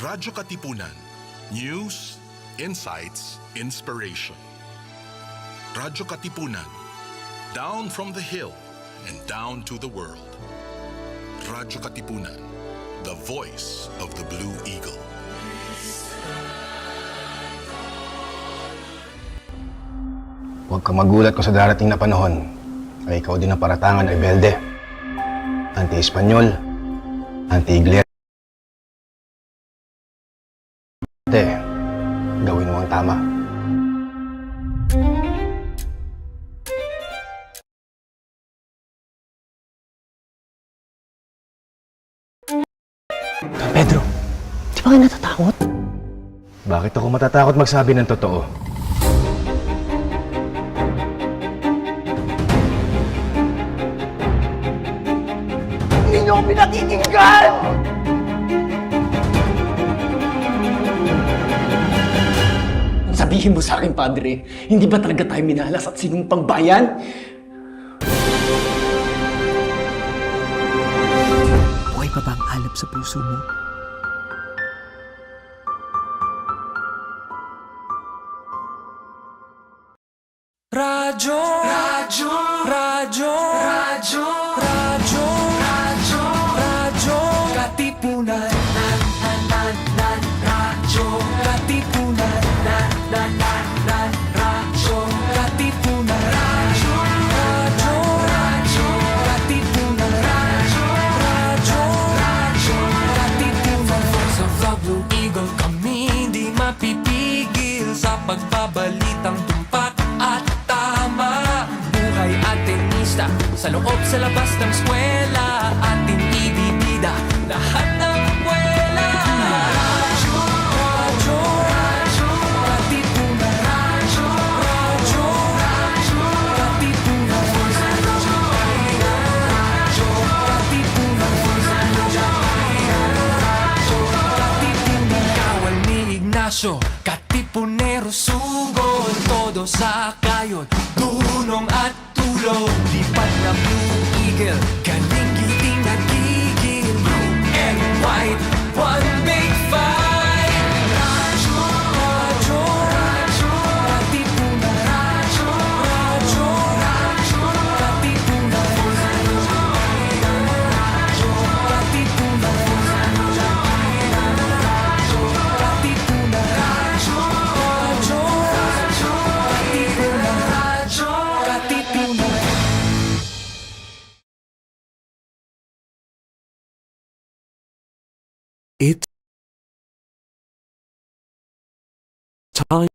Radyo Katipunan. News, insights, inspiration. Radyo Katipunan. Down from the hill and down to the world. Radyo Katipunan. The voice of the Blue Eagle. Huwag kang magulat kung sa darating na panahon ay ikaw din ang paratangan ay rebelde, anti-Espanyol, anti-Iglesia. Gawin mo ang tama. Pedro, di ba kayo natatakot? Bakit ako matatakot magsabi ng totoo? Hindi niyo ako pinakikinggan! Sabihin mo sa akin, Padre, hindi ba talaga tayo minalas at sinumpang bayan? Buhay pa ba ang alab sa puso mo? Radyo, radyo, radyo, radyo, radyo, radyo, radyo, Katipunan, radyo, Katipunan, radyo, Katipunan, radyo, radyo, radyo, Katipunan, radyo, radyo, radyo, Katipunan. Voice of the Blue Eagle, kami di mapipigil sa pagbabalitang tumpak at tama. Buhay Atenista, sa loob sa labas ng eskwela, ating ibibida lahat ng buwela. Radyo, radyo, radyo, Katipunan, radyo, radyo, radyo, Katipunan, radyo, radyo, Katipunan, radyo, Katipunan. Kawal ni Ignacio, Katipunero, sugod, todo sa kayon, tulong at tulong. Lipat na Blue Eagle, galing giting nagigil. Blue and white, one big fight. Radyo, radyo, radyo, Katipunan, radyo, radyo, radyo, Katipunan, radyo, Katipunan, radyo, Katipunan, radyo, radyo, radyo, Katipunan, radyo, Katipunan. It's time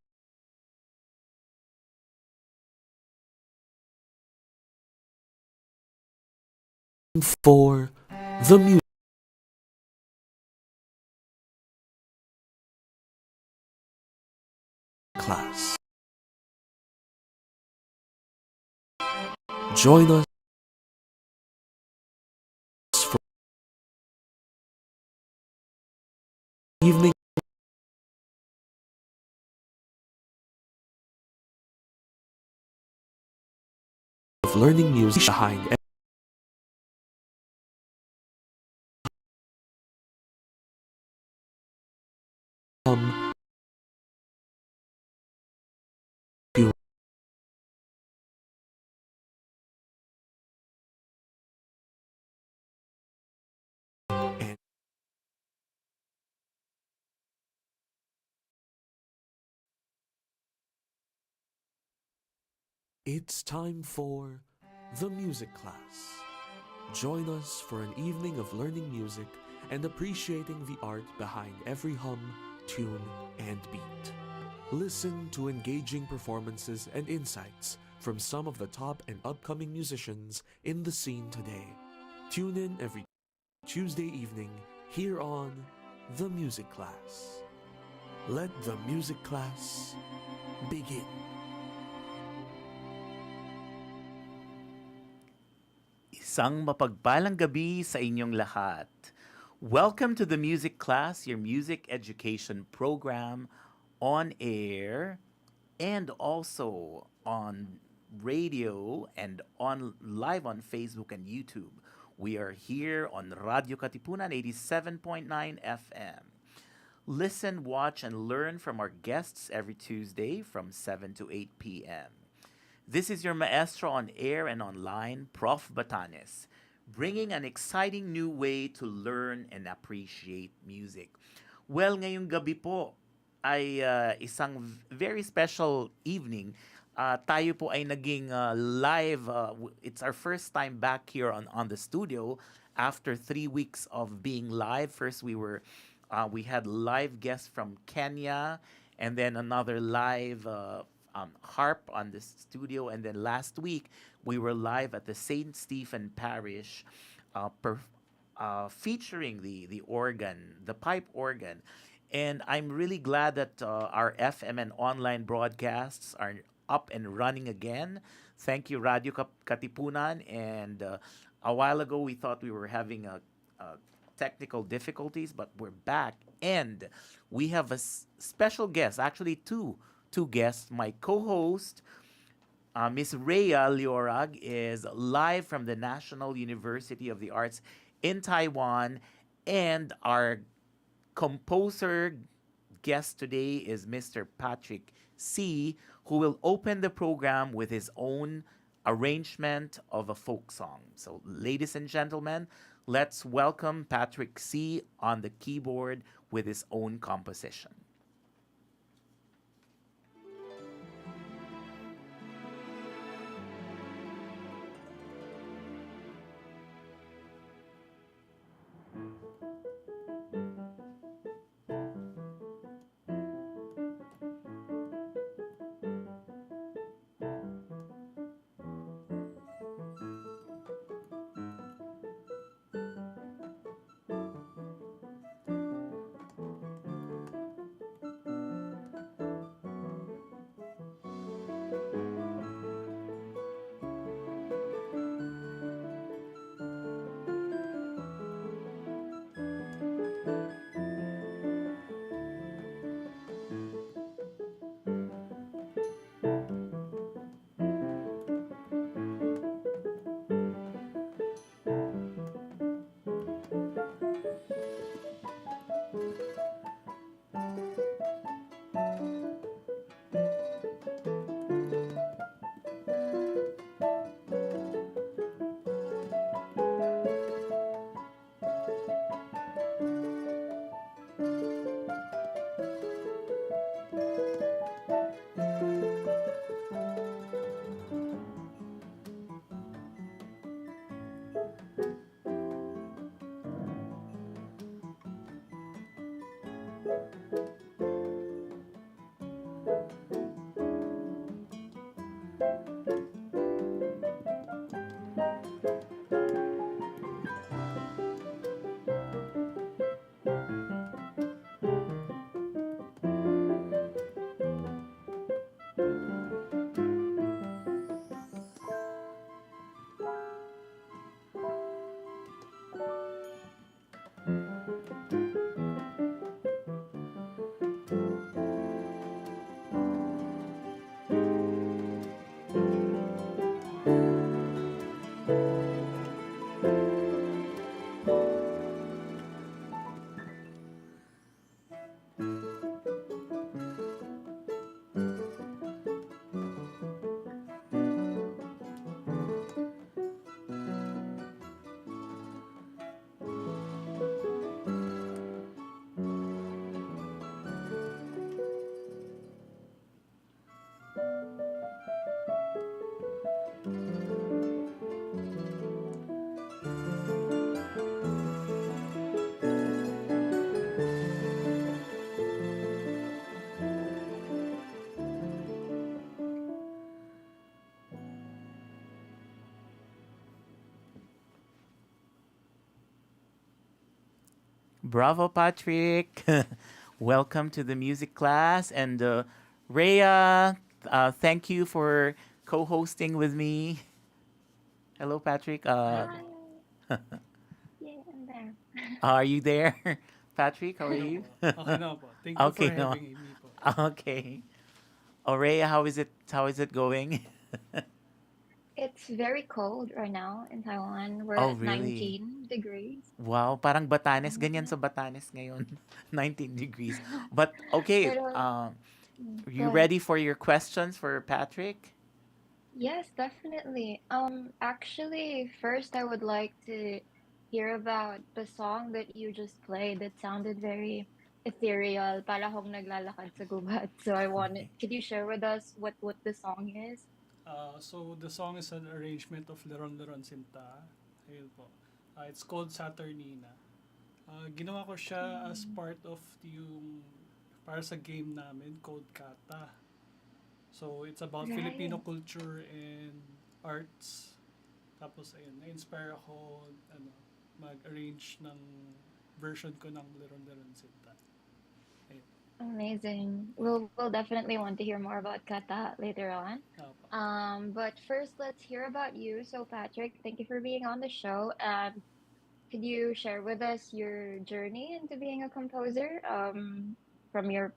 for the music. Class. Join us for evening of learning music behind um, you. And it's time for the music class. Join us for an evening of learning music and appreciating the art behind every hum, tune, and beat. Listen to engaging performances and insights from some of the top and upcoming musicians in the scene today. Tune in every Tuesday evening here on The Music Class. Let the music class begin. Isang mapagpalang gabi sa inyong lahat. Welcome to the Music Class, your music education program on air and also on radio and on live on Facebook and YouTube. We are here on Radyo Katipunan 87.9 FM. Listen, watch, and learn from our guests every Tuesday from 7 to 8 p.m. This is your maestro on air and online, Prof. Batanes, bringing an exciting new way to learn and appreciate music. Well, ngayong gabi po ay isang very special evening. Tayo po ay naging live. It's our first time back here on the studio after 3 weeks of being live. First, we had live guests from Kenya, and then another live harp on the studio, and then last week we were live at the Saint Stephen Parish, featuring the organ, the pipe organ, and I'm really glad that our FM and online broadcasts are up and running again. Thank you, Radyo Katipunan. And a while ago we thought we were having a technical difficulties, but we're back, and we have a special guest, actually two guests. My co-host, Miss Rhea Leorag, is live from the National University of the Arts in Taiwan, and our composer guest today is Mr. Patrick C., who will open the program with his own arrangement of a folk song. So, ladies and gentlemen, let's welcome Patrick C. on the keyboard with his own composition. Bravo, Patrick. Welcome to the music class. And Rhea, thank you for co hosting with me. Hello, Patrick. Hi. Yeah, I'm there. Are you there? Patrick, how are Hello you? po. Okay na po. Thank you for Okay, no. having me po. Okay. Oh, Rhea, how is it? How is it going? It's very cold right now in Taiwan. We're Oh, at really? 19 degrees. Wow, parang Batanes. Ganyan Yeah. sa Batanes ngayon. 19 degrees. But okay, Pero, are go you ahead. ready for your questions for Patrick? Yes, definitely. Actually, first I would like to hear about the song that you just played that sounded very ethereal, para akong naglalakad sa gubat. So I wanted, could you share with us what the song is? So the song is an arrangement of Leron Leron Sinta. Ayun po. It's called Saturnina. Ginawa ko siya as part of yung para sa game namin called Kata. So it's about Right. Filipino culture and arts. Tapos ayun, na-inspire ako mag-arrange ng version ko ng Leron Leron Sinta. Ayun. Amazing. We'll definitely want to hear more about kata later on. Opo. But first, let's hear about you. So, Patrick, thank you for being on the show. Could you share with us your journey into being a composer? From your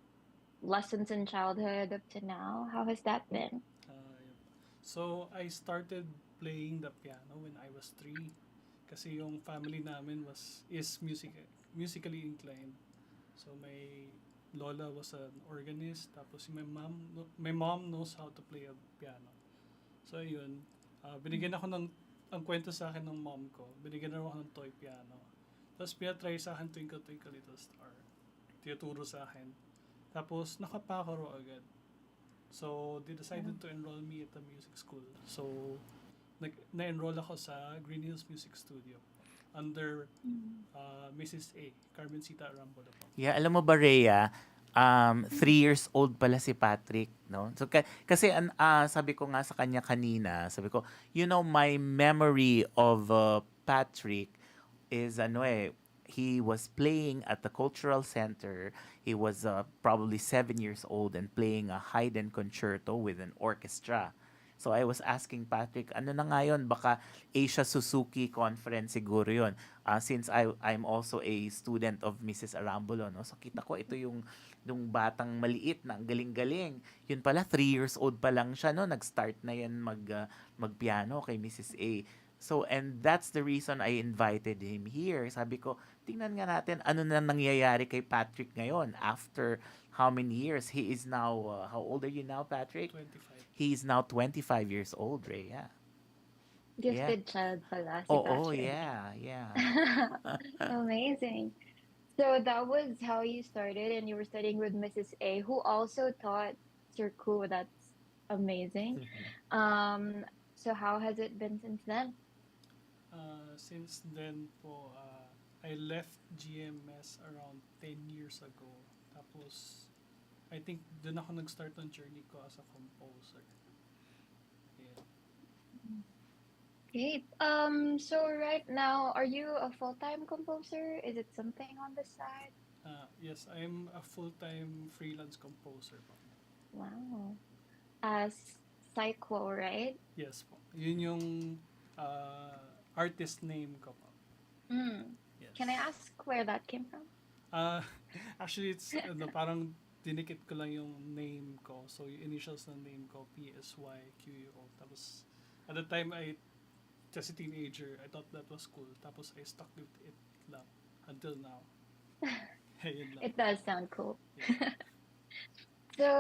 lessons in childhood up to now, how has that been? Yun. So, I started playing the piano when I was 3 kasi yung family namin is musically inclined. So, my lola was an organist, tapos my mom knows how to play a piano. So, yun. Binigyan ako ang kwento sa akin ng mom ko, binigyan ako ng toy piano. Tapos, pinatry sa akin Twinkle Twinkle Little Star. Tinuturo sa akin. Tapos, nakapakaro agad. So, they decided to enroll me at a music school. So, na-enroll ako sa Green Hills Music Studio under Mrs. A. Carmencita Arambolo po. Yeah, alam mo ba, Rhea, 3 years old pala si Patrick, no? So, kasi sabi ko nga sa kanya kanina, sabi ko, my memory of Patrick is, he was playing at the cultural center. He was probably 7 years old and playing a Haydn concerto with an orchestra. So I was asking Patrick, ano na nga yun? Baka Asia Suzuki Conference siguro yun. Since I'm also a student of Mrs. Arambolo, no? So kita ko ito yung batang maliit na ang galing-galing. Yun pala, 3 years old pa lang siya, no? Nag-start na yan magpiano kay Mrs. A. So, and that's the reason I invited him here. Sabi ko, tingnan nga natin ano na nangyayari kay Patrick ngayon after how many years? He is now, how old are you now, Patrick? 25. He is now 25 years old, Rhea. Yeah. Gifted child pala si Oh, Patrick. yeah. Amazing. So that was how you started, and you were studying with Mrs. A, who also taught Circu. That's amazing. So how has it been since then? Since then po, I left GMS around 10 years ago. Tapos, I think doon ako nag-start ng journey ko as a composer. Yeah. Great. So right now, are you a full-time composer? Is it something on the side? Yes, I'm a full-time freelance composer po. Wow. As Psyquo, right? Yes po. Yun yung artist name ko po. Yes. Can I ask where that came from? Actually, it's parang dinikit ko lang yung name ko. So, yung initials ng name ko, PSYQUO. Tapos, at the time, as a teenager, I thought that was cool. Tapos, I stuck with it lang until now. Yun lang. It does sound cool. Yeah. So,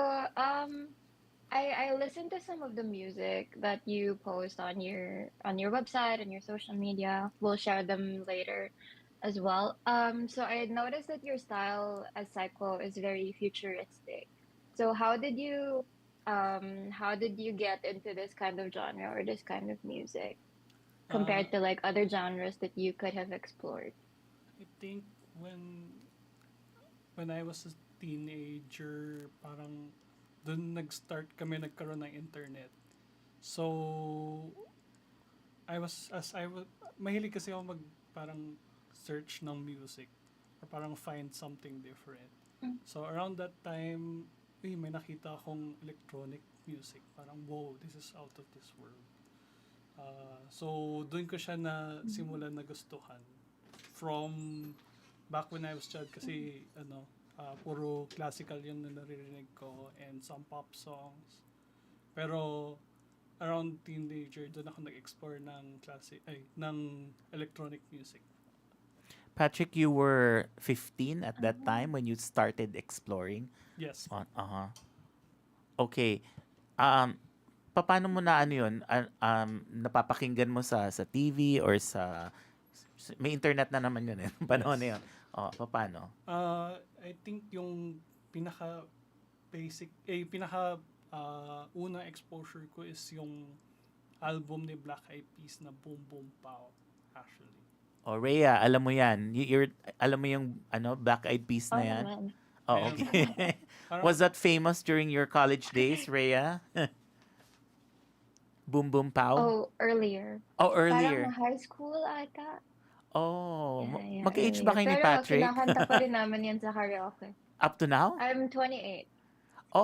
I listened to some of the music that you post on your website and your social media. We'll share them later as well. So I noticed that your style as Psycho is very futuristic. So how did you get into this kind of genre or this kind of music compared to like other genres that you could have explored? I think when I was a teenager, parang doon nagkaroon ng internet. So, mahilig kasi ako parang search ng music. or parang find something different. So around that time, may nakita akong electronic music. Parang, wow, this is out of this world. So doon ko siya na simulan na gustuhan. From back when I was child kasi puro classical yung naririnig ko and some pop songs. Pero around teenager, doon ako nag-explore ng electronic music. Patrick, you were 15 at that time when you started exploring? Yes. Okay. Paano mo na yun? Napapakinggan mo sa TV or may internet na naman yun panahon na yun. Paano? I think yung pinaka unang exposure ko is yung album ni Black Eyed Peas na Boom Boom Pow, actually. Rhea, alam mo yan. Alam mo yung Black Eyed Peas na yan? naman. Okay. Parang- Was that famous during your college days, Rhea? Boom Boom Pow? Oh, earlier. Earlier. Parang high school ata. Yeah, Mag-age ba kayo ni earlier. Patrick? Pero kinakanta pa rin namin yan sa karaoke. Up to now? I'm 28.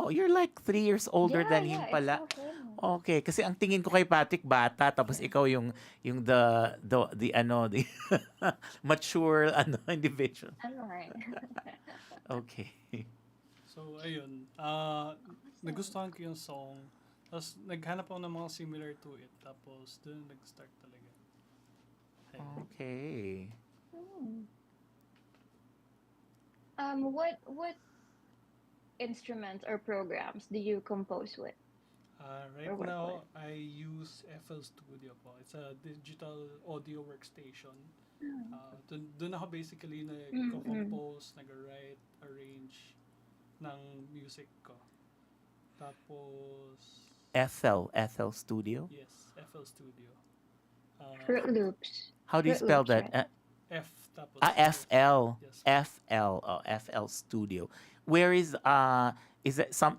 You're like 3 years older than him it's pala. so famous. Okay, kasi ang tingin ko kay Patrick bata tapos ikaw yung the mature individual. Ano right? Okay. So, ayun. Nagustuhan ko yung song. Tapos, naghanap ako ng mga similar to it. Tapos, doon nag-start talaga. Ayun. Okay. What instruments or programs do you compose with? Right Or work now, with? I use FL Studio po. It's a digital audio workstation. Doon ako basically nag-compose, nag-write, arrange ng music ko. Tapos, FL Studio? yes, FL Studio. Fruit Loops. How do you Fruit spell Loops, that? right? F tapos FL. Yes. FL Studio. Where is that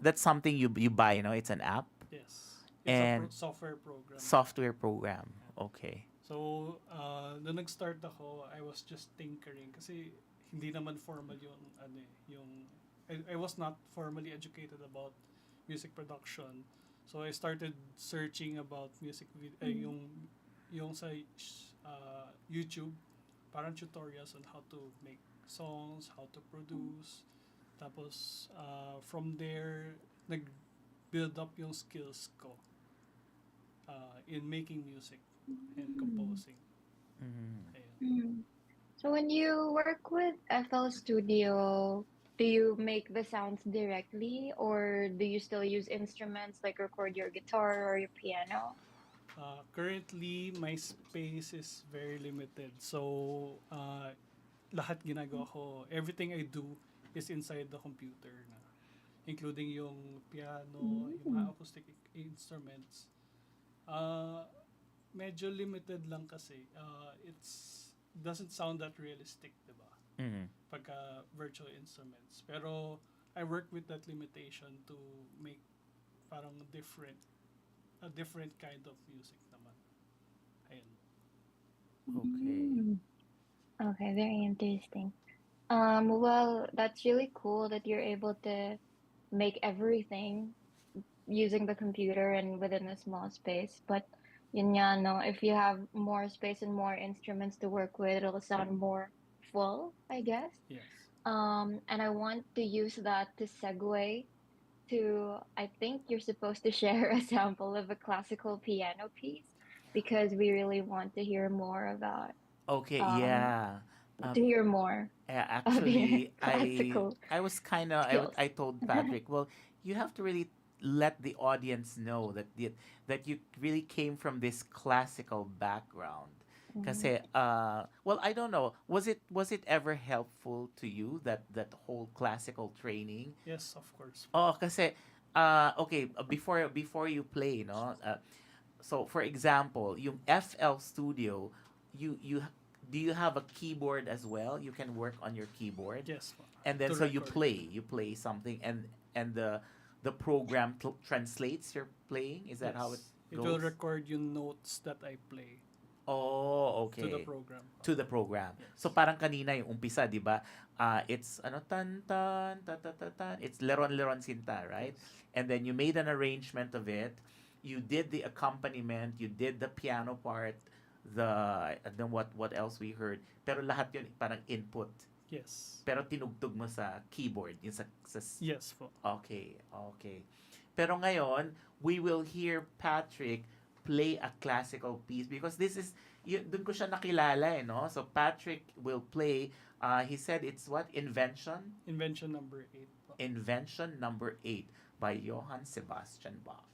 that's something you buy, it's an app? Yes. It's And a software program. Software program. Okay. So, nung nag-start ako, I was just tinkering kasi hindi naman formal I was not formally educated about music production. So, I started searching about music yung sa YouTube, parang tutorials on how to make songs, how to produce. Tapos, from there, nag-build up yung skills ko in making music and composing. Ayun. So when you work with FL Studio, do you make the sounds directly or do you still use instruments like record your guitar or your piano? Currently, my space is very limited. So, lahat ginagawa ko, everything I do is inside the computer na. Including yung piano, yung mga acoustic instruments. Medyo limited lang kasi. It's doesn't sound that realistic, diba? Pagka virtual instruments. Pero, I work with that limitation to make parang a different kind of music naman. Ayun. Okay. Okay, very interesting. Well, that's really cool that you're able to make everything using the computer and within a small space. But yun nga, no, if you have more space and more instruments to work with, it'll sound more full, I guess. Yes. And I want to use that to segue to, I think you're supposed to share a sample of a classical piano piece because we really want to hear more about, Okay, Um, yeah. to hear more Yeah, of your actually, classical I was kind of skills. I told Patrick, well, you have to really let the audience know that you really came from this classical background. Kasi well, I don't know, was it ever helpful to you that whole classical training? Yes, of course. Kasi okay, before you play, no? So for example, yung FL Studio, you do you have a keyboard as well? You can work on your keyboard. Yes. And then To so you record. play something and the program translates your playing. Is that how it It will goes? record yung notes that I play. Oh, okay. to the program. To the program. Yes. So parang kanina yung umpisa, 'di ba? It's ano tan tan ta ta ta tan. It's Leron Sinta, right? And then you made an arrangement of it. You did the accompaniment, you did the piano part, and then what else we heard. Pero lahat 'yun parang input. Yes. Pero tinugtog mo sa keyboard, yung sa Yes po. Okay, okay. Pero ngayon, we will hear Patrick play a classical piece because this is, dun ko siya nakilala no? So Patrick will play, he said it's what? Invention? Invention number 8 po. Invention number 8 by Johann Sebastian Bach.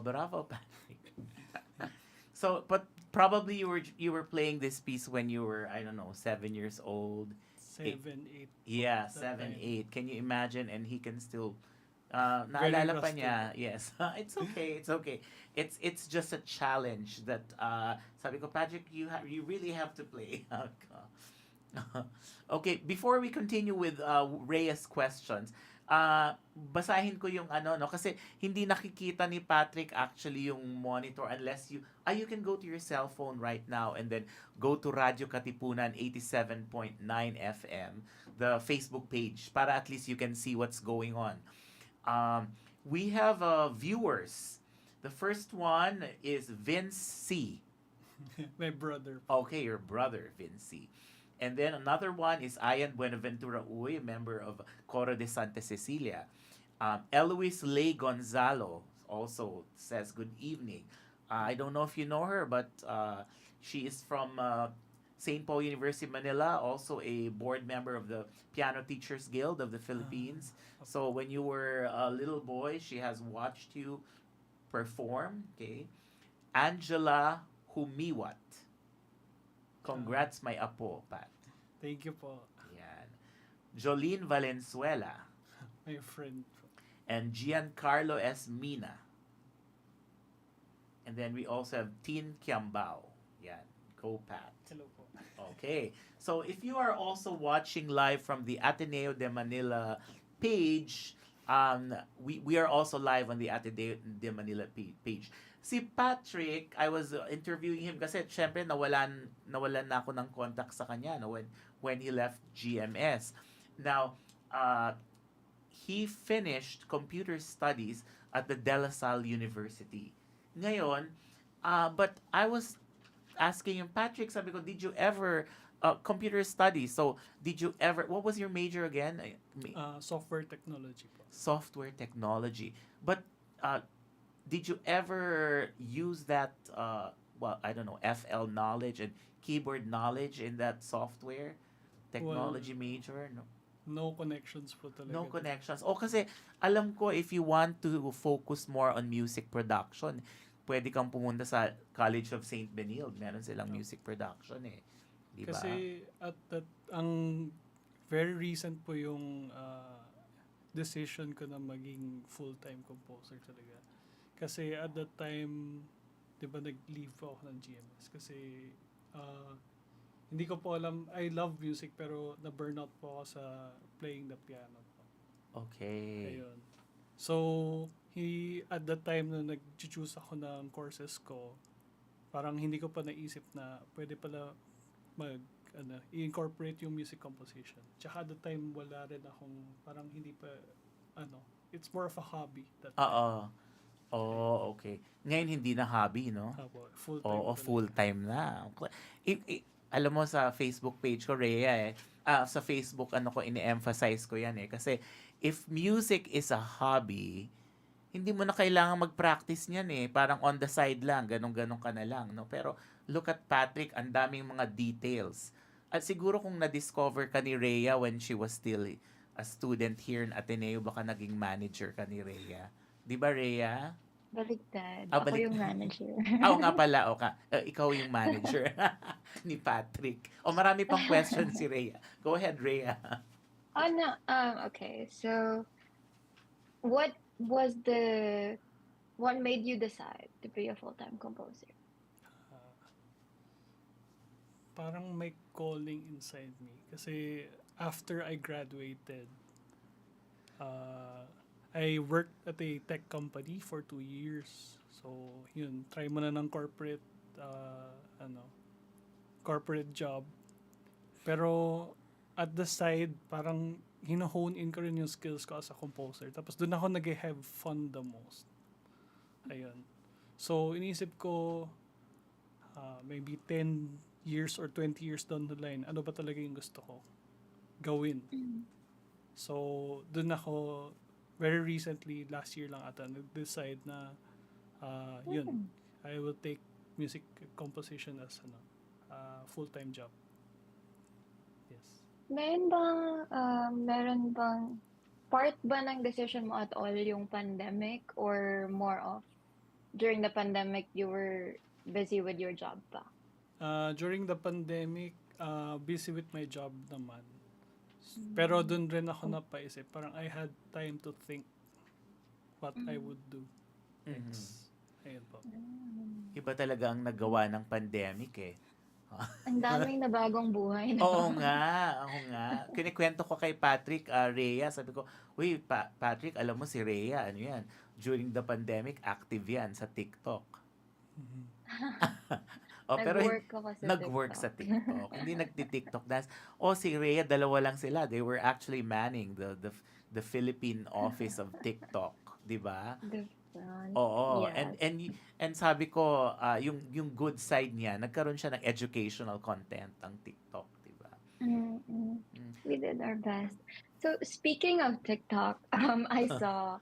Bravo, Patrick. So, but probably you were playing this piece when you were, I don't know, 7 years old. 7, 8. Yeah, that 7, time. 8. Can you imagine? And he can still, Very naalala pa rusty. niya. Yes, it's okay, it's okay. It's just a challenge that, sabi ko, Patrick, you really have to play. Okay, before we continue with Rhea's questions, basahin ko yung no, kasi hindi nakikita ni Patrick actually yung monitor unless you can go to your cell phone right now and then go to Radyo Katipunan 87.9 FM, the Facebook page, para at least you can see what's going on. We have viewers. The first one is Vince C. My brother. Okay, your brother, Vince C. And then another one is Ian Buenaventura Uy, a member of Coro de Santa Cecilia. Eloise Lay Gonzalo also says good evening. I don't know if you know her, but she is from St. Paul University, Manila, also a board member of the Piano Teachers Guild of the Philippines. So when you were a little boy, she has watched you perform. Okay, Angela Humiwat. Congrats, my apo, Pat. Thank you po. Yan. Jolene Valenzuela. My friend po. And Giancarlo S. Mina. And then we also have Tin Kiambao. Yan. Go, Pat. Hello po. Okay. So if you are also watching live from the Ateneo de Manila page, we are also live on the Ateneo de Manila page. Si Patrick, I was interviewing him kasi syempre nawalan na ako ng contact sa kanya no, when he left GMS. Now, he finished computer studies at the De La Salle University. Ngayon, but I was asking him, Patrick, sabi ko, did you ever computer studies? So, did you ever, what was your major again? Software technology po. Software technology. But did you ever use that, I don't know, FL knowledge and keyboard knowledge in that software technology major? No. No connections po talaga. No connections. O kasi alam ko if you want to focus more on music production, pwede kang pumunta sa College of St. Benilde. Meron silang music production eh. Di ba? Kasi ang very recent po yung decision ko na maging full-time composer talaga. Kasi at that time, di ba nag-leave po ako ng GMS. Kasi hindi ko po alam, I love music pero na-burnout po ako sa playing the piano po. Okay. Ayun. So, at that time na nag-choose ako ng courses ko, parang hindi ko pa naisip na pwede pala i-incorporate yung music composition. Tsaka at the time, wala rin akong, parang hindi pa, it's more of a hobby. That time. Oh, okay. Ngayon hindi na hobby, no? Apo, full-time Oo, ko talaga. full-time na. Alam mo sa Facebook page ko, Rhea, sa Facebook, ini-emphasize ko yan eh. Kasi if music is a hobby, hindi mo na kailangan mag-practice niyan eh. Parang on the side lang, ganun-ganun ka na lang. No? Pero look at Patrick, ang daming mga details. At siguro kung na-discover ka ni Rhea when she was still a student here in Ateneo, baka naging manager ka ni Rhea. Di ba, Rhea? Baligtad. Ah, Ako balik. yung manager. Oo nga pala, ikaw yung manager ni Patrick. O marami pang questions si Rhea. Go ahead, Rhea. Oh no. Okay. So, what was the what made you decide to be a full-time composer? Ah, parang may calling inside me. Kasi after I graduated, uh, I worked at a tech company for 2 years. So, yun, try mo na ng uh, ano, corporate job. Pero at the side, parang hino-hone in ko rin yung skills ko as a composer. Tapos doon ako nag-have fun the most. Ayun. So, iniisip ko, maybe 10 years or 20 years down the line, ano ba talaga yung gusto ko gawin. So, doon ako, very recently, last year lang ata, nag-decide na, yun, I will take music composition as full-time job. Yes. Meron bang part ba ng decision mo at all yung pandemic, or more of during the pandemic you were busy with your job pa? During the pandemic, busy with my job naman. Pero doon rin ako napaisip. Parang I had time to think what I would do next. Ayun po. Iba talaga ang nagawa ng pandemic eh. Ang daming na bagong buhay. No? Oo nga. Kinikwento ko kay Patrick, Rhea, sabi ko, uy, Patrick, alam mo si Rhea, ano yan? During the pandemic, active yan sa TikTok. Pero Nag-work ako sa nag-work TikTok. sa TikTok. Hindi nagti-TikTok dance. Si Rhea, dalawa lang sila. They were actually manning the Philippine office of TikTok, 'di ba? Different. Oo. Yes. And sabi ko, yung good side niya, nagkaroon siya ng educational content ang TikTok, 'di ba? We did our best. So speaking of TikTok, I saw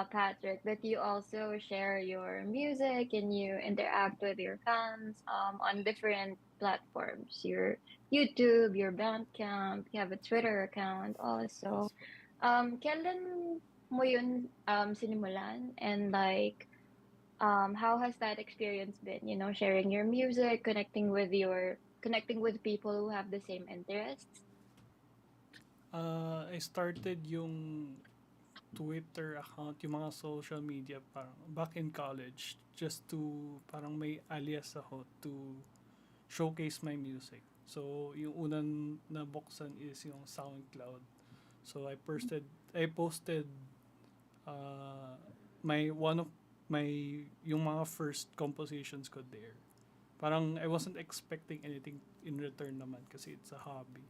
Patrick, that you also share your music and you interact with your fans on different platforms. Your YouTube, your Bandcamp, you have a Twitter account also. Kailan mo yun sinimulan, and like how has that experience been? You know, sharing your music, connecting with people who have the same interests. I started yung Twitter account, yung mga social media parang back in college, just to parang may alias ako to showcase my music. So yung unang nabuksan is yung SoundCloud. So I posted one of my yung mga first compositions ko there. Parang I wasn't expecting anything in return naman kasi it's a hobby.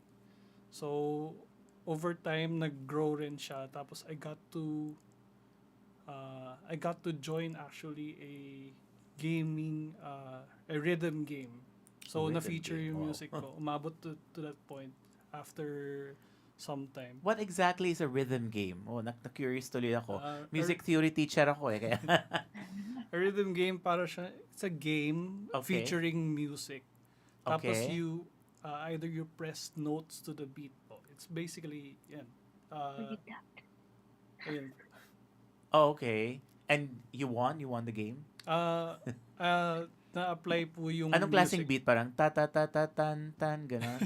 So over time nag-grow rin siya, tapos I got to join actually a rhythm game. So Rhythm na-feature game, yung wow. music ko. Umabot to that point after some time. What exactly is a rhythm game? Na-curious tuloy ako. Music a theory teacher ako eh. Kaya rhythm game, para siya, it's a game Okay. featuring music. Tapos Okay. you either you press notes to the beat po. It's basically yan. Ayun. Okay. And you won the game? Na-apply po yung Anong klaseng music. beat? Parang ta-ta-ta-ta-tan-tan, gano'n?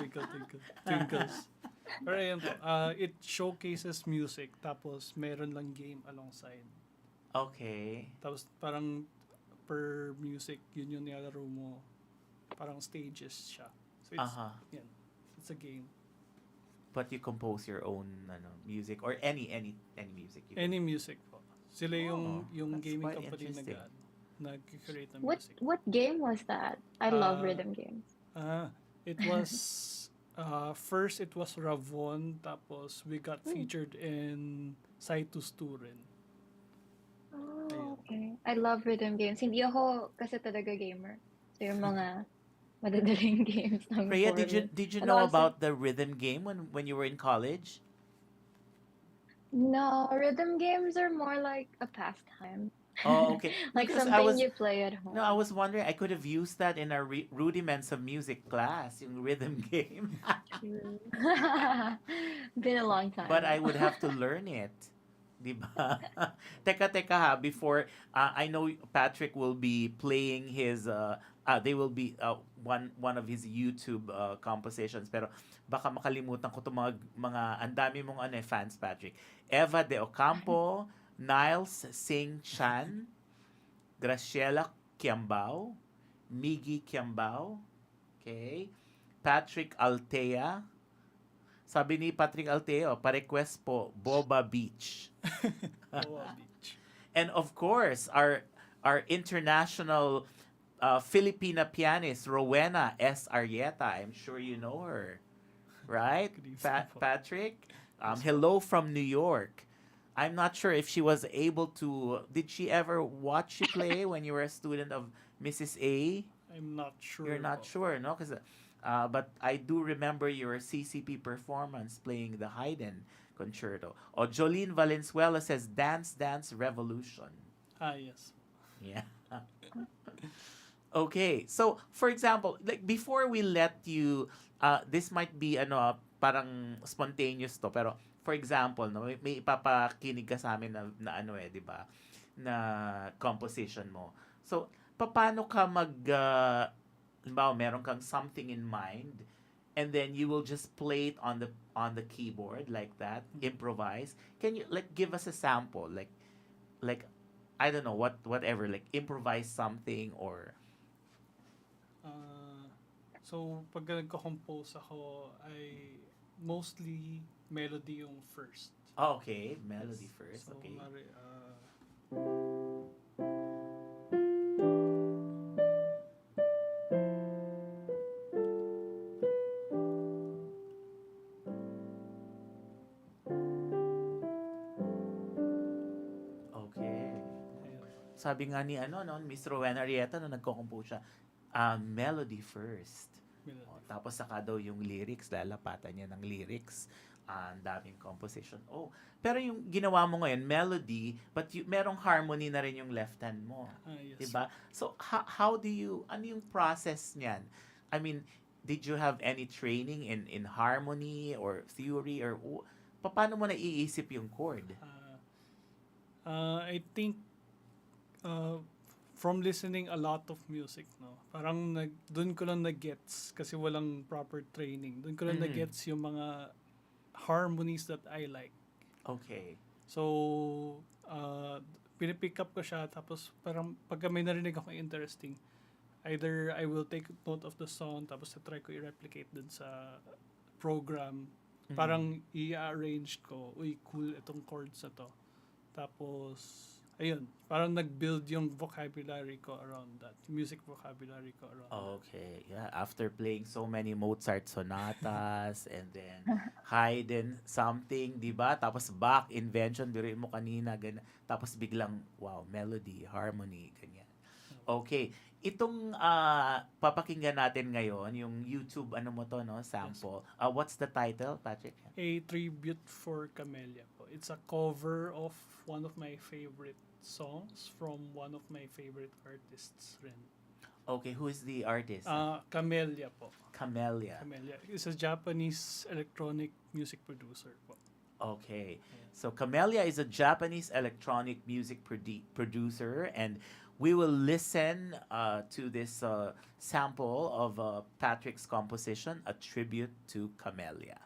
Twinkle, twinkle, twinkles. Pero ayun po, it showcases music, tapos meron lang game alongside. Okay. Tapos parang per music, yun yung nilalaro mo. Parang stages siya. So it's, yan. It's a game. But you compose your own music or any music. Any music po. Sila yung that's gaming quite company interesting. nag-create ng What music. game was that? I love Uh, rhythm games. It was first it was Ravon, tapos we got featured in Psyquo rin. Oh, okay. I love rhythm games. Hindi ako kasi talaga gamer. So yung mga madadaling games lang Rhea, for did you me. did you Although know also, about the rhythm game when you were in college? no, rhythm games are more like a pastime. Oh, okay. No, Like because I something was you play at no, I home. was wondering I could have used that in our rudiments of music class, yung rhythm game. True. Been a long But time I now. would have to learn it. 'Di ba? Teka ha, before I know Patrick will be playing his they will be one of his YouTube compositions, pero baka makalimutan ko 'tong mga ang dami mong fans, Patrick. Eva De Ocampo, Niles Singh Chan, Graciela Kiambao, Miggy Kiambao, okay? Patrick Altea. Sabi ni Patrick Alteo, pa-request po, Boba Beach. Boa Beach. And of course, our international Filipina pianist, Rowena S. Arieta. I'm sure you know her. Right? Good evening po. Patrick? Yes, po. Hello from New York. I'm not sure if she was able to... Did she ever watch you play when you were a student of Mrs. A? I'm not sure You're not po. sure, no? But I do remember your CCP performance playing the Haydn Concerto. O Jolene Valenzuela says, Dance Dance Revolution. Yes. Yeah. Okay. So, for example, like before we let you, this might be parang spontaneous to, pero for example, no, may ipapakinig ka sa amin na 'di ba? Na composition mo. So, paano ka halimbawa, meron kang something in mind and then you will just play it on the keyboard like that, improvise. Can you like give us a sample like I don't know whatever, like improvise something or So, pag nagko-compose ako, I mostly melody yung first. okay, melody first, So, okay. Okay. ayun. Sabi nga ni Miss Rowena Arieta nung nagko-compose siya, melody first. Melody. Tapos saka daw yung lyrics, lalapatan niya ng lyrics. Ang daming composition. Oh, pero yung ginawa mo ngayon, melody, but merong harmony na rin yung left hand mo. Yes. Diba? So, how do you, ano yung process niyan? I mean, did you have any training in harmony or theory or paano mo naiisip yung chord? I think from listening a lot of music, no, parang doon ko lang na-gets kasi walang proper training. Doon ko lang na-gets yung mga harmonies that I like. Okay. So, pinipick up ko siya, tapos parang pagka may narinig ako interesting, either I will take note of the song, tapos try ko i-replicate dun sa program. Parang i-arrange ko, uy, cool itong chords na to. Tapos, ayun, parang nag-build yung vocabulary ko around that. Music vocabulary ko around that. Okay, yeah. After playing so many Mozart sonatas and then Haydn something, di ba? Tapos Bach invention, biruin mo kanina, ganyan. Tapos biglang, wow, melody, harmony, ganyan. Okay, itong papakinggan natin ngayon, yung YouTube, ano mo to, no? Sample. What's the title, Patrick? A tribute for Camellia po. It's a cover of one of my favorite songs from one of my favorite artists rin. Okay, who is the artist? Camellia po. Camellia. Camellia is a Japanese electronic music producer po. Okay. So Camellia is a Japanese electronic music producer, and we will listen to this sample of Patrick's composition, A Tribute to Camellia.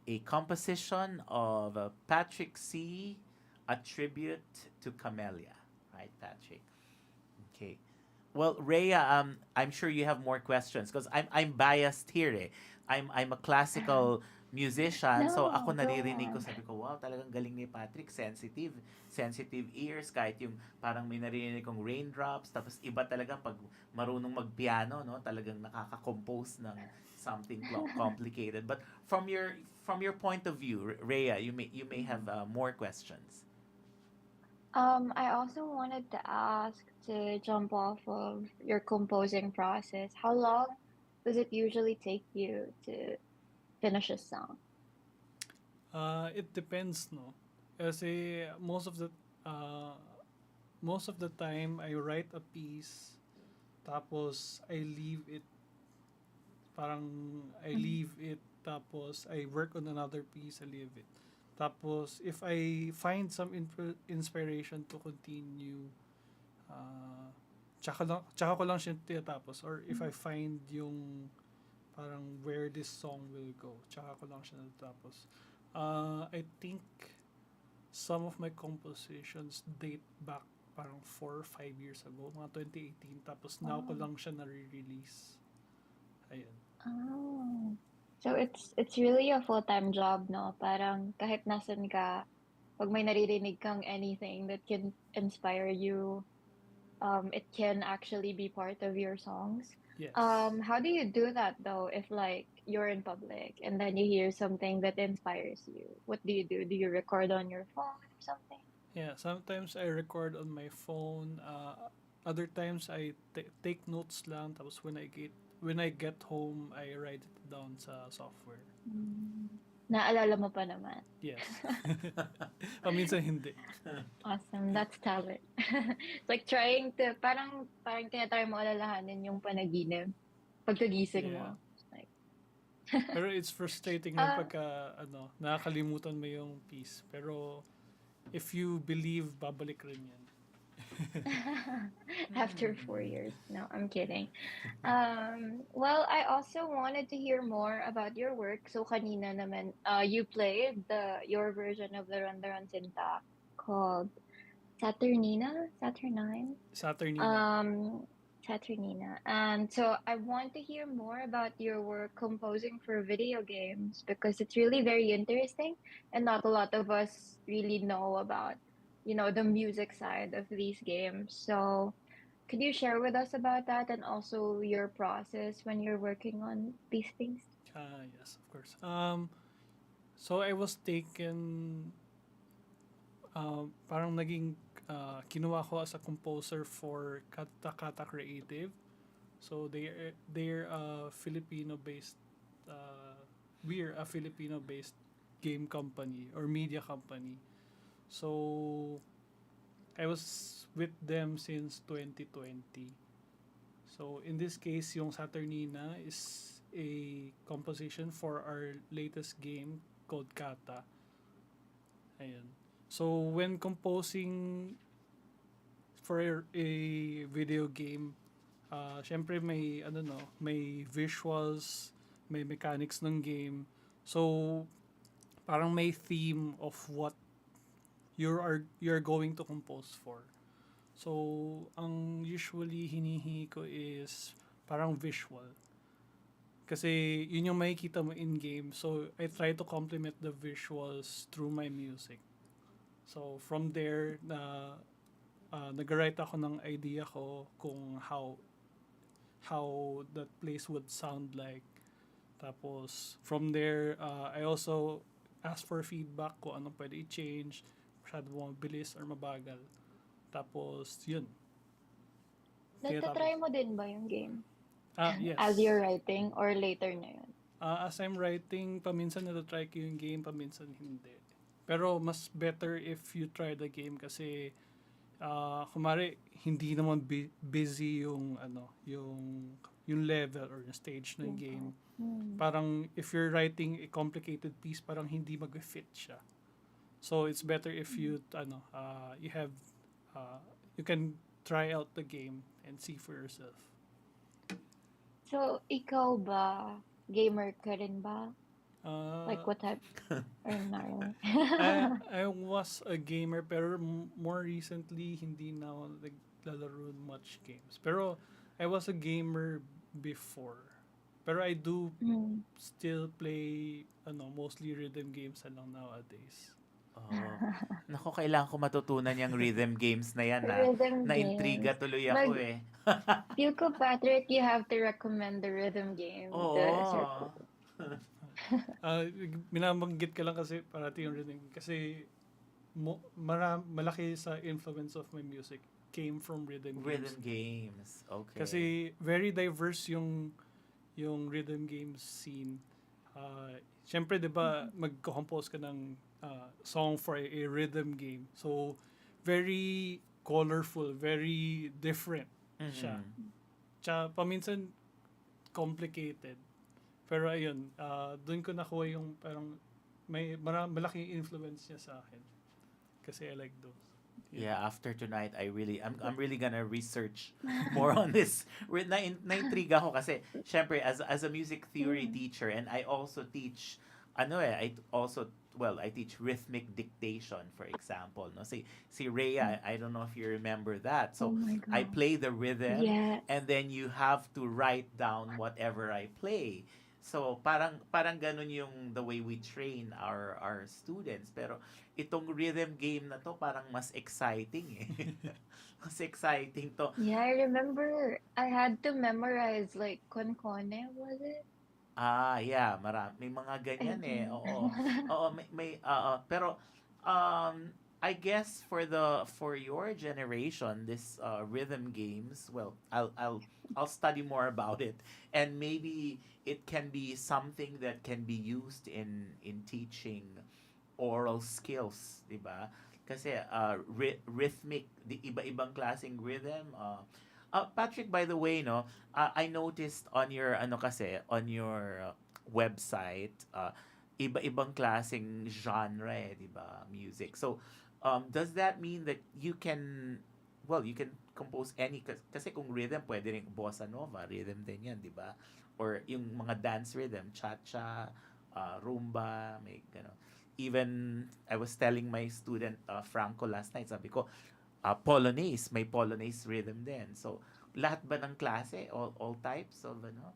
A composition of Patrick C., a tribute to Camellia. Right, Patrick? Okay. Well, Rhea, I'm sure you have more questions because I'm biased here eh. I'm a classical musician, so ako No, go naririnig ko, on. sabi ko, wow, talagang galing ni Patrick, sensitive, sensitive ears, kahit yung parang may naririnig kong raindrops, tapos iba talaga pag marunong magpiano, no? Talagang nakaka-compose ng something complicated. But from your point of view, Rhea, you may have more questions. I also wanted to ask to jump off of your composing process. How long does it usually take you to finish a song? It depends, no? Kasi uh, most of the time I write a piece, tapos I Mhm. leave it, tapos I work on another piece, I leave it. Tapos if I find some inspiration to continue, uh, tsaka ko lang siya tinatapos. Or if I find yung parang where this song will go, tsaka ko lang siya natatapos. I think some of my compositions date back parang 4 or 5 years ago, mga 2018. Tapos now ko Oh. lang siya na-release. Ayun. Oh. So it's really a full-time job, no? Parang kahit nasan ka, pag may naririnig kang anything that can inspire you, it can actually be part of your songs. Yes. How do you do that though, if like you're in public and then you hear something that inspires you? What do you do? Do you record on your phone or something? Yeah, sometimes I record on my phone. Other times I take notes lang. Tapos when I get home, I write it down sa software. Mm. Naalala mo pa naman. Yes. Paminsan hindi. Awesome. That's talent. It's like trying to, parang tinatry mo alalahanin yung panaginip pagkagising Yeah. mo. Like, Pero it's frustrating lang uh, pagka nakakalimutan mo yung piece. Pero if you believe, babalik rin yan. after 4 years. No, I'm kidding. Well, I also wanted to hear more about your work. So kanina naman, you played your version of the Rondaran called Saturnina? Saturnine? Saturnina. Um, Saturnina. And so I want to hear more about your work composing for video games because it's really very interesting and not a lot of us really know about, the music side of these games. So could you share with us about that and also your process when you're working on these things? Yes, of course. So I was taken, parang naging kinuha ko as a composer for Kata Kata Creative. So they're a Filipino-based, uh, we're a Filipino-based game company or media company. So I was with them since 2020. So in this case, yung Saturnina is a composition for our latest game called Kata. Ayan. So when composing for a video game, syempre may may visuals, may mechanics ng game. So parang may theme of what you're going to compose for. So ang usually hinihingi ko is parang visual. Kasi yun yung makikita mo in game. So I try to complement the visuals through my music. So from there nag-write ako ng idea ko kung how that place would sound like. Tapos from there I also ask for feedback kung anong pwede i-change, masyado mabilis or mabagal. Tapos yun. Natatry mo din ba yung game? Yes. As you're writing or later na yun? As I'm writing, paminsan natatry ko yung game, paminsan hindi. Pero mas better if you try the game kasi kumari hindi naman busy yung yung level or yung stage ng game. Parang if you're writing a complicated piece, parang hindi mag-fit siya. So it's better if you you have you can try out the game and see for yourself. So, ikaw ba, gamer ka rin ba? Like what type? Or not really? I was a gamer pero more recently hindi na ako naglalaro much games. Pero I was a gamer before. Pero I do still play mostly rhythm games lang nowadays. Oh. Naku, kailangan ko matutunan yung rhythm games na yan, Rhythm Na-intriga games. tuloy ako eh. Feel ko, Patrick, you have to recommend the rhythm game. Oo. The circle. Minabanggit ka lang kasi parati yung rhythm. Kasi malaki sa influence of my music came from rhythm games. Rhythm games. Okay. Kasi very diverse yung rhythm games scene. Siyempre, di ba, mag-compose ka ng song for a rhythm game. So, very colorful, very different siya. Tsaka, paminsan, complicated. Pero ayun, doon ko nakuha yung parang malaking influence niya sa akin. Kasi I like those. Yeah, after tonight, I'm really gonna research more on this. Na-intriga ako kasi, syempre, as a music theory teacher, and I also teach, I teach rhythmic dictation, for example. No? Si Rhea, I don't know if you remember that. So, Oh my God. I play the rhythm, Yes. and then you have to write down whatever I play. So, parang ganun yung the way we train our students. Pero, itong rhythm game na to, parang mas exciting eh. Mas exciting to. Yeah, I remember I had to memorize like Konkone, was it? Yeah, may mga ganyan eh. Oo. Oo, pero I guess for your generation, this rhythm games, well, I'll study more about it, and maybe it can be something that can be used in teaching oral skills, 'di ba? Kasi rhythmic, di iba-ibang klaseng rhythm. Patrick, by the way, no, I noticed on your on your website, iba-ibang klaseng genre, eh, 'di ba, music. So, does that mean that you can compose any kasi kung rhythm pwede ring bossa nova, rhythm din 'yan, 'di ba? Or yung mga dance rhythm, cha-cha, rumba, may gano'n. Even I was telling my student Franco last night, sabi ko, Polonaise, may Polonaise rhythm din. So, Lahat ba ng klase? All types of ano?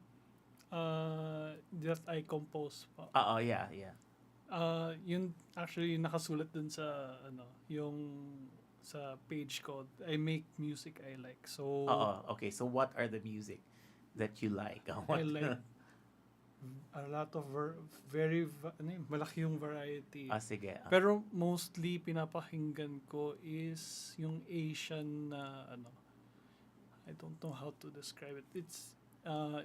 That I compose po. Oo, yeah, yeah. Yun actually nakasulat dun sa yung sa page ko. I make music I like. So Oo, okay. So what are the music that you like? I like a lot of malaki yung variety. Sige. Pero mostly pinapakinggan ko is yung Asian na I don't know how to describe it. It's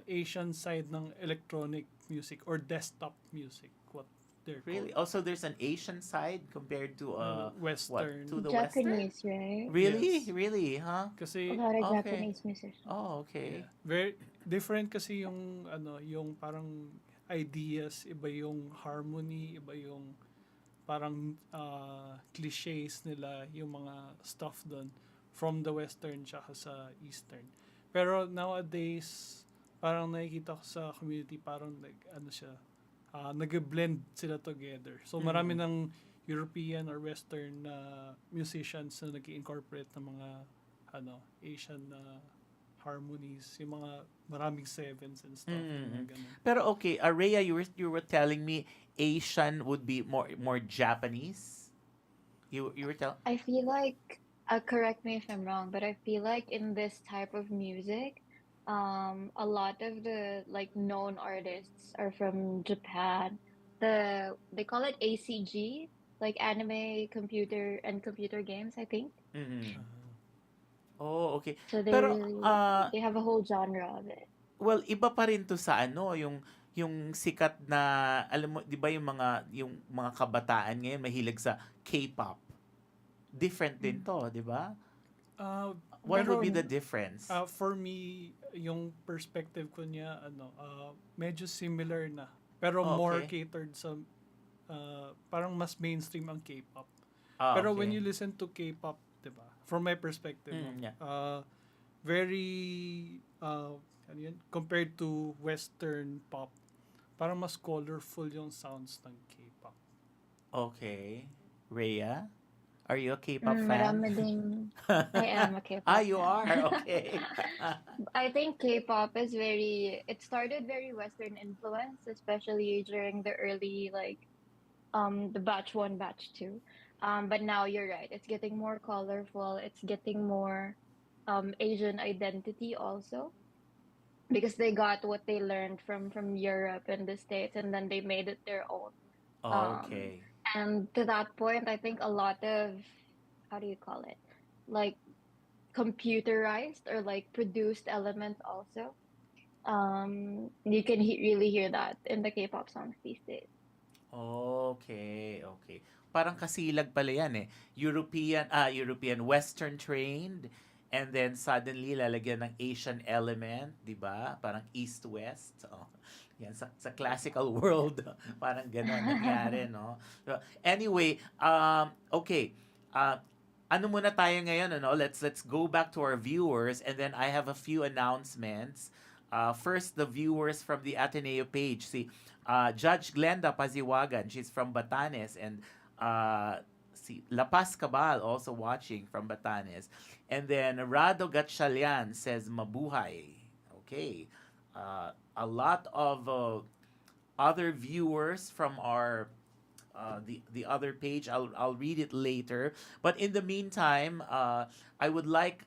Asian side ng electronic music or desktop music, what they're Really? called. Also, there's an Asian side compared to Western. What? To the Western? Japanese, right? Really? Yes. Really? Huh? A Kasi lot of Okay. Japanese musicians. Oh, okay. very different kasi yung yung parang ideas, iba yung harmony, iba yung parang cliches nila, yung mga stuff doon from the Western tsaka sa Eastern. Pero nowadays, parang nakikita ko sa community, parang like, nag-blend sila together. So marami ng European or Western musicians na nag-incorporate ng mga Asian harmonies, yung mga maraming sevens and stuff. Mga ganun. Pero okay, Rhea, you were telling me Asian would be more Japanese. You were telling. I feel like, correct me if I'm wrong, but I feel like in this type of music, a lot of the like known artists are from Japan. They call it ACG, like anime, computer games, I think. Oh, okay. So they Pero really they have a whole genre of it. well, iba pa rin to sa yung sikat na, alam mo, 'di ba yung mga kabataan ngayon mahilig sa K-pop. Different din to, 'di ba? What Pero, would be the difference? for me, yung perspective ko niya, medyo similar na. Pero more Okay. catered sa, parang mas mainstream ang K-pop. okay. Pero when you listen to K-pop, diba? From my perspective, Yeah. very, ano yun, compared to Western pop, parang mas colorful yung sounds ng K-pop. Okay. Rhea, are you a K-pop fan? Marami ding, I am a K-pop You fan. are? Okay. I think K-pop is it started very Western influence, especially during the early, like, the batch 1, batch 2. But now you're right. It's getting more colorful. It's getting more Asian identity also, because they got what they learned from Europe and the States, and then they made it their own. Okay. And to that point, I think a lot of, how do you call it? Like computerized or like produced elements also. You can really hear that in the K-pop songs these days. Okay, okay. Parang kasilag pala yan eh. European Western trained, and then suddenly lalagyan ng Asian element, 'di ba? Parang East-West. Oh. Yan sa classical world, parang gano'n nangyari, no? So, anyway, okay. Ano muna tayo ngayon, ano? Let's go back to our viewers, and then I have a few announcements. First, the viewers from the Ateneo page. Judge Glenda Paziwagan, she's from Batanes, and La Paz Cabal also watching from Batanes. And then Rado Gatchalian says mabuhay. Okay. A lot of other viewers from our the other page. I'll read it later. But in the meantime, I would like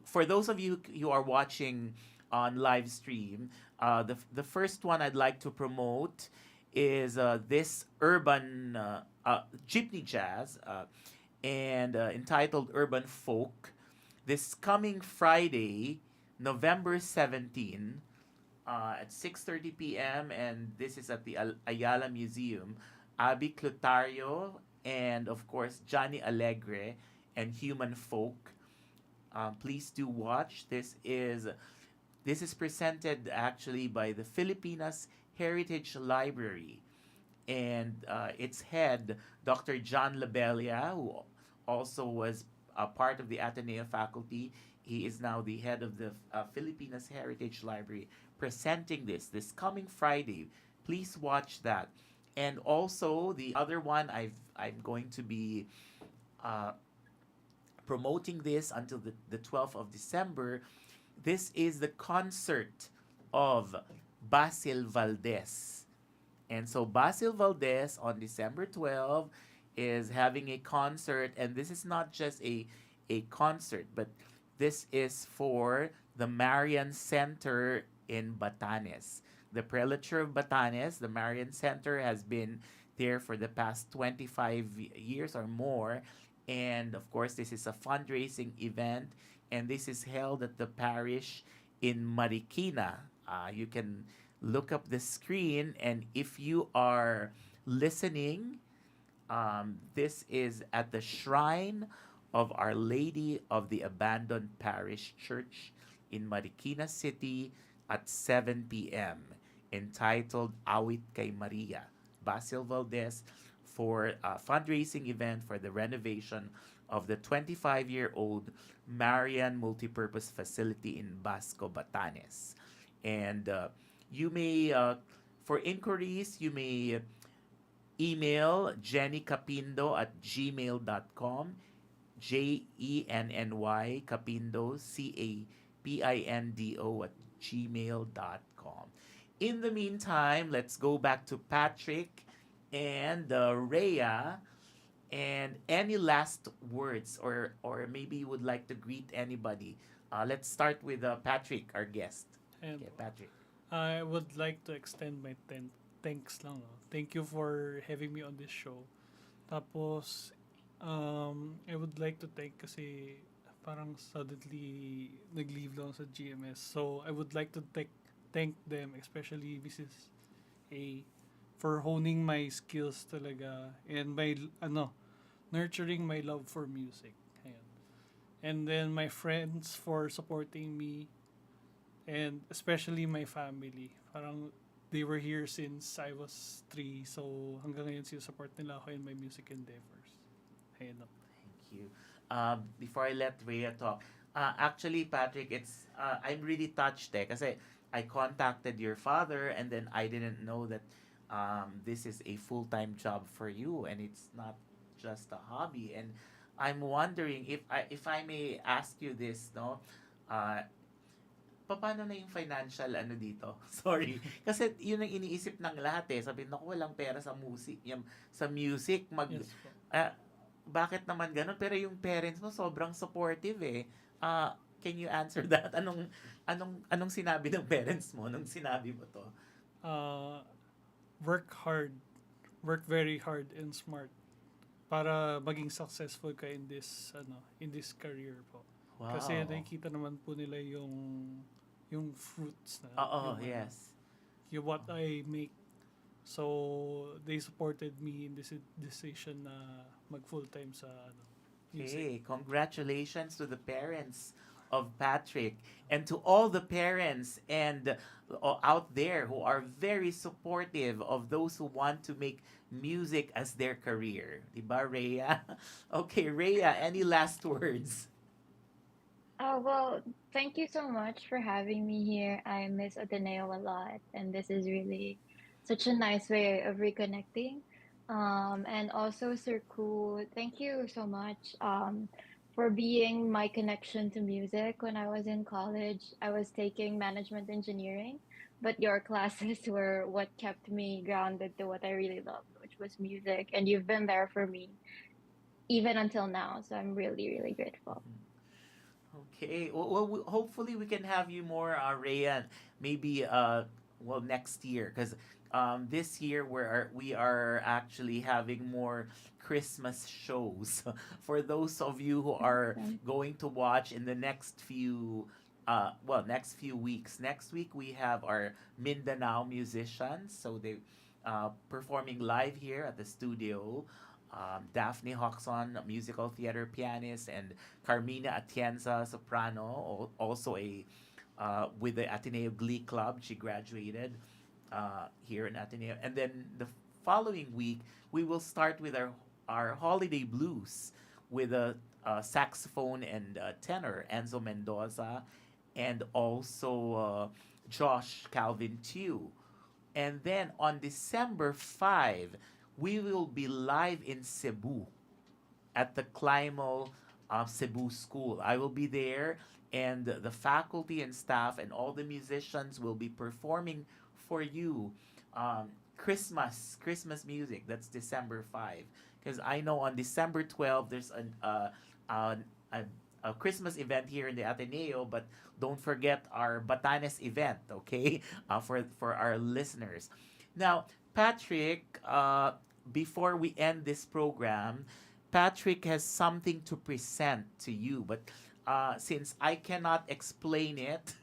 for those of you who are watching on live stream, the first one I'd like to promote is this urban jeepney jazz and entitled Urban Folk. This coming Friday, November 17, at 6:30 p.m. and this is at the Ayala Museum. Abby Clutario and of course Johnny Alegre and Human Folk. Please do watch. This is presented actually by the Filipinas Heritage Library, and its head, Dr. John Labelia, who also was a part of the Ateneo faculty. He is now the head of the Filipinas Heritage Library, presenting this coming Friday. Please watch that. And also the other one, I'm going to be promoting this until the 12th of December. This is the concert of Basil Valdez. And so Basil Valdez on December 12 is having a concert, and this is not just a concert, but this is for the Marian Center in Batanes. The Prelature of Batanes, the Marian Center, has been there for the past 25 years or more. And of course, this is a fundraising event, and this is held at the parish in Marikina. You can look up the screen, and if you are listening, this is at the shrine of Our Lady of the Abandoned Parish Church in Marikina City at 7 p.m. entitled Awit kay Maria. Basil Valdez for a fundraising event for the renovation of the 25-year-old Marian Multipurpose Facility in Basco, Batanes. And you may, for inquiries, you may email jennycapindo at gmail.com, JENNY Capindo, CAPINDO at gmail.com. In the meantime, let's go back to Patrick and Rhea. And any last words, or maybe you would like to greet anybody? Let's start with Patrick, our guest. And Okay, Patrick. I would like to extend my thanks lang. No? Thank you for having me on this show. Tapos, I would like to thank kasi parang suddenly nag-leave lang sa GMS. So, I would like to thank them, especially Mrs. A, for honing my skills talaga and my, nurturing my love for music. Ayan. And then my friends for supporting me, and especially my family. Parang they were here since I was 3, so hanggang ngayon sinasupport nila ako in my music endeavors. Ayan na. Thank you. Before I let Rhea talk, actually, Patrick, it's I'm really touched kasi I contacted your father, and then I didn't know that this is a full-time job for you, and it's not just a hobby. And I'm wondering if I may ask you this, no? Paano na yung financial dito? Sorry. Kasi yun ang iniisip ng lahat eh. Sabi, naku, walang pera sa music. Sa music, Yes po. bakit naman ganun? Pero yung parents mo sobrang supportive eh. Can you answer that? Anong sinabi ng parents mo nung sinabi mo to? Work hard. Work very hard and smart para maging successful ka in this career po. Wow. Kasi nakikita naman po nila yung fruits na. Oo, yung, yes. Yung what I make. So, they supported me in this decision na mag full-time sa music. Okay, congratulations to the parents of Patrick and to all the parents and out there who are very supportive of those who want to make music as their career. Diba, Rhea? Okay, Rhea, any last words? Well, thank you so much for having me here. I miss Ateneo a lot, and this is really such a nice way of reconnecting. And also, Sir Ku, thank you so much for being my connection to music. When I was in college, I was taking management engineering, but your classes were what kept me grounded to what I really loved, which was music. And you've been there for me even until now. So I'm really, really grateful. Okay. Well, hopefully we can have you more, Rhea, maybe next year, because this year we are actually having more Christmas shows for those of you who are going to watch in the next few weeks. Next week we have our Mindanao musicians, so they performing live here at the studio. Daphne Hoxon, musical theater pianist, and Carmina Atienza, soprano, also with the Ateneo Glee Club. She graduated here in Ateneo. And then the following week, we will start with our holiday blues with a saxophone and tenor, Enzo Mendoza, and also Josh Calvin Tew. And then on December 5, we will be live in Cebu at the Climo Cebu School. I will be there, and the faculty and staff and all the musicians will be performing for you Christmas music. That's December 5. Because I know on December 12 there's an, a Christmas event here in the Ateneo, but don't forget our Batanes event, okay? For our listeners. Now, Patrick, before we end this program, Patrick has something to present to you, but since I cannot explain it,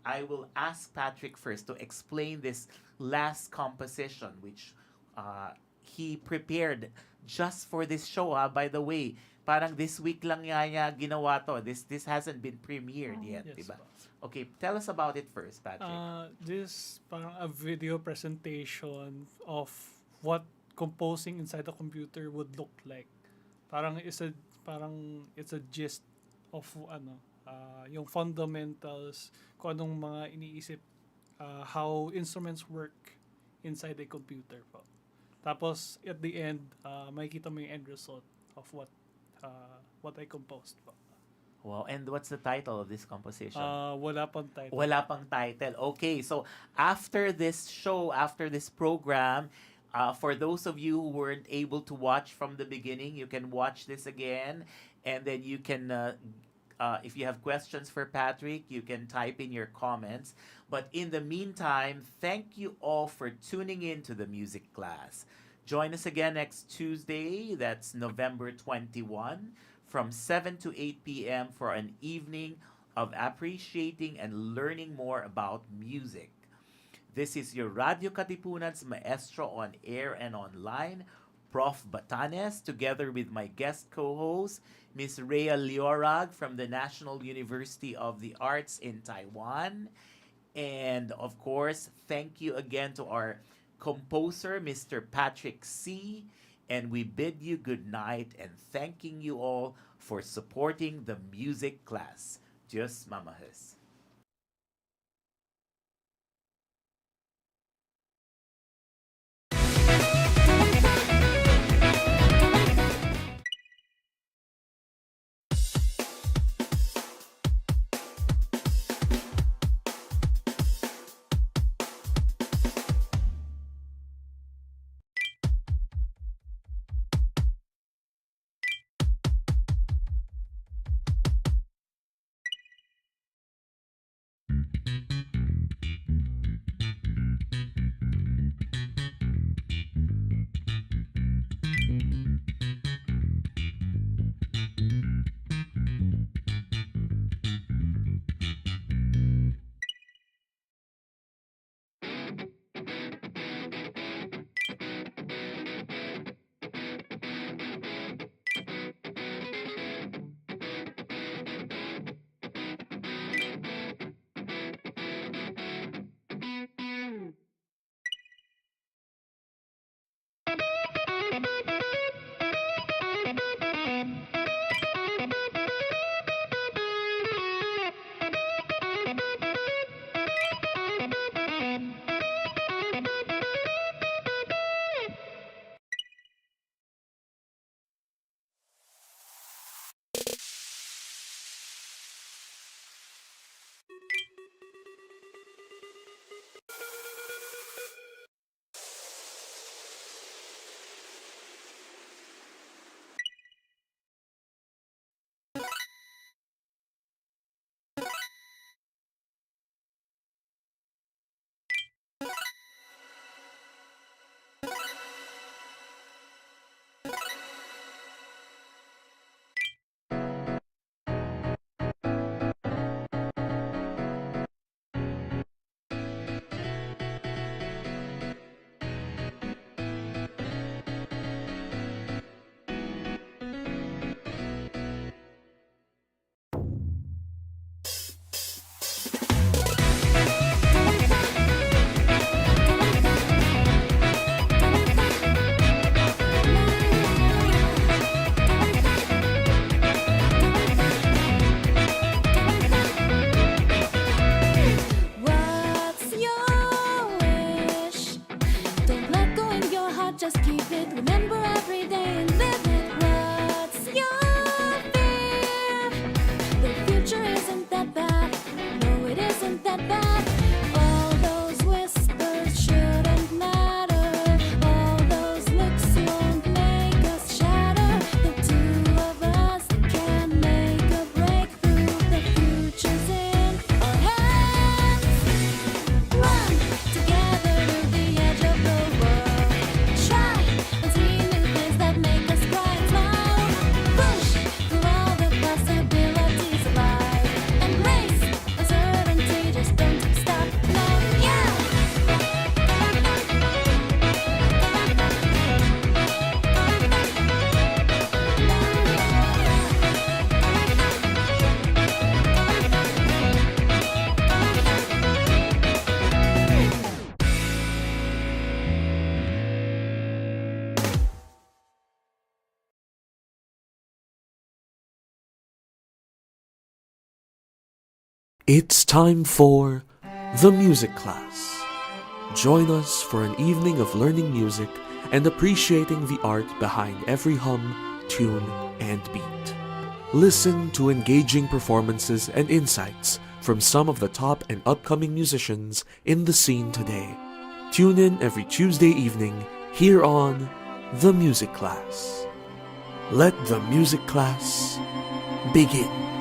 I will ask Patrick first to explain this last composition, which he prepared just for this show. By the way, parang this week lang niya ginawa to. This hasn't been premiered yet, Yes, diba? po. Okay, tell us about it first, Patrick. This parang a video presentation of what composing inside the computer would look like. Parang it's a gist of yung fundamentals, kung anong mga iniisip, how instruments work inside a computer po. Tapos at the end, makikita mo yung end result of what I composed po. Wow, and what's the title of this composition? Wala pang title. Wala pang title. Okay, so after this show, after this program, for those of you who weren't able to watch from the beginning, you can watch this again, and then you can, if you have questions for Patrick, you can type in your comments. But in the meantime, thank you all for tuning in to the music class. Join us again next Tuesday, that's November 21, from 7 to 8 p.m. for an evening of appreciating and learning more about music. This is your Radyo Katipunan's maestro on air and online, Prof. Batanes, together with my guest co-host, Ms. Rhea Leorag from the National University of the Arts in Taiwan. And of course, thank you again to our composer, Mr. Patrick C. And we bid you good night and thanking you all for supporting the music class. Diyos mamahas. Just keep it, remember every day and live it. What's your It's time for the music class. Join us for an evening of learning music and appreciating the art behind every hum, tune, and beat. Listen to engaging performances and insights from some of the top and upcoming musicians in the scene today. Tune in every Tuesday evening here on The Music Class. Let the music class begin.